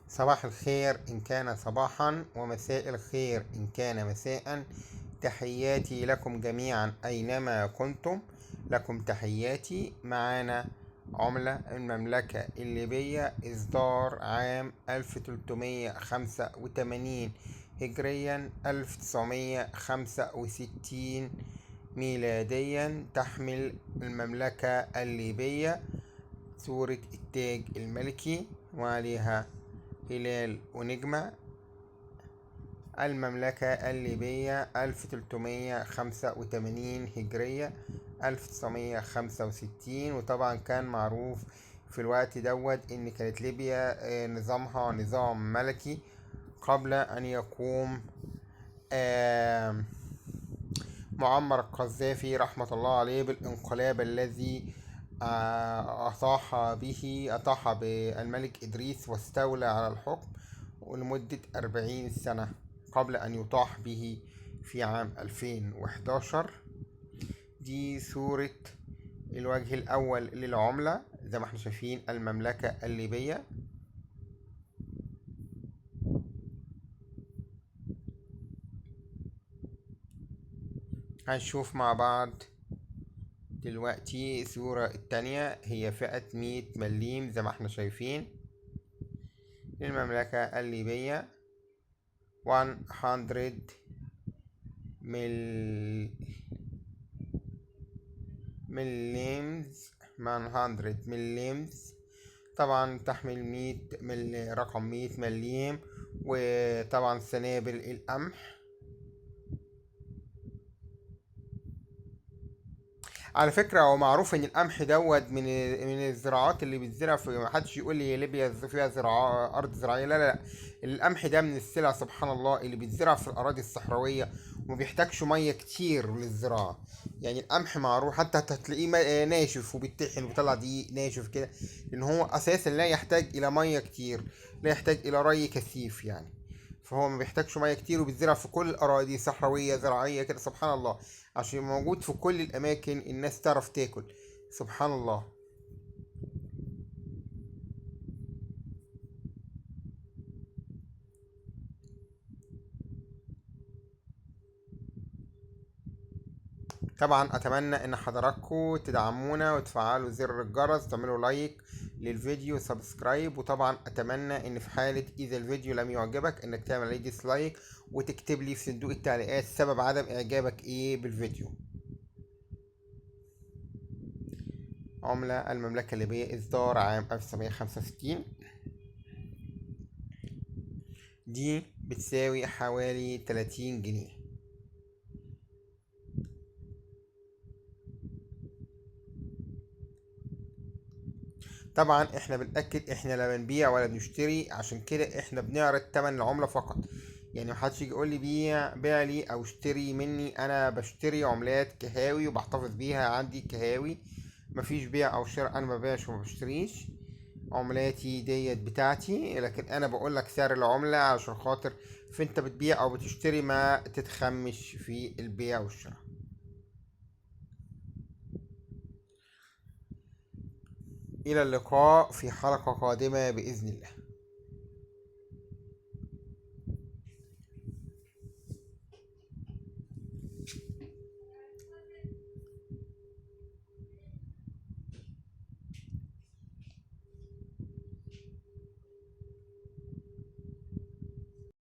صباح الخير إن كان صباحا، ومساء الخير إن كان مساء. تحياتي لكم جميعا أينما كنتم. لكم تحياتي. معانا عملة المملكة الليبية، إصدار عام 1385 هجريا، 1965 ميلاديا. تحمل المملكة الليبية صورة التاج الملكي وعليها هلال ونجمة. المملكة الليبية 1385 هجرية، 1965. وطبعا كان معروف في الوقت دوت إن كانت ليبيا نظامها نظام ملكي قبل أن يقوم معمر القذافي رحمة الله عليه بالانقلاب الذي أطاح بالملك إدريس واستولى على الحكم لمدة 40 سنة قبل أن يطاح به في عام 2011. دي صورة الوجه الأول للعملة زي ما احنا شايفين، المملكة الليبية. هنشوف مع بعض دلوقتي الصورة التانية، هي فئة 100 مليم زي ما احنا شايفين للمملكة الليبية. 100 مليمز 100 مليمز. طبعا تحمل 100 رقم 100 مليم. وطبعا سنابل القمح. على فكرة هو معروف ان القمح دوت من الزراعات اللي بتزرع، في محدش يقول لي ليبيا فيها زراعة ارض زراعية، لا لا لا. القمح ده من السلع سبحان الله اللي بيتزرع في الاراضي الصحراوية وما بيحتاجش مية كتير للزراعة. يعني القمح معروف حتى هتلاقيه ناشف وبيتطحن وبيطلع دقيق ناشف كده، لان هو اساسا لا يحتاج الى مية كتير، لا يحتاج الى ري كثيف يعني. فهو ما بيحتاجش ميه كتير وبيتزرع في كل الاراضي صحراويه زراعيه كده سبحان الله، عشان موجود في كل الاماكن الناس تعرف تاكل. سبحان الله. طبعا اتمنى ان حضراتكم تدعمونا وتفعلوا زر الجرس، تعملوا لايك للفيديو، سبسكرايب. وطبعا اتمنى ان في حالة اذا الفيديو لم يعجبك انك تعمل عليه ديسلايك وتكتب لي في صندوق التعليقات سبب عدم اعجابك ايه بالفيديو. عملة المملكة الليبية، اصدار عام 1965. دي بتساوي حوالي 30 جنيه. طبعا احنا بنأكد احنا لا بنبيع ولا بنشتري، عشان كده احنا بنعرض تمن العملة فقط. يعني محدش يجي يقول لي بيع لي او اشتري مني. انا بشتري عملات كهاوي وبحتفظ بيها عندي كهاوي. مفيش بيع او شراء، انا ما ببيعش وما بشتريش. عملاتي ديت بتاعتي، لكن انا بقول لك سعر العملة عشان خاطر فانت بتبيع او بتشتري ما تتخمش في البيع والشراء. إلى اللقاء في حلقة قادمة بإذن الله.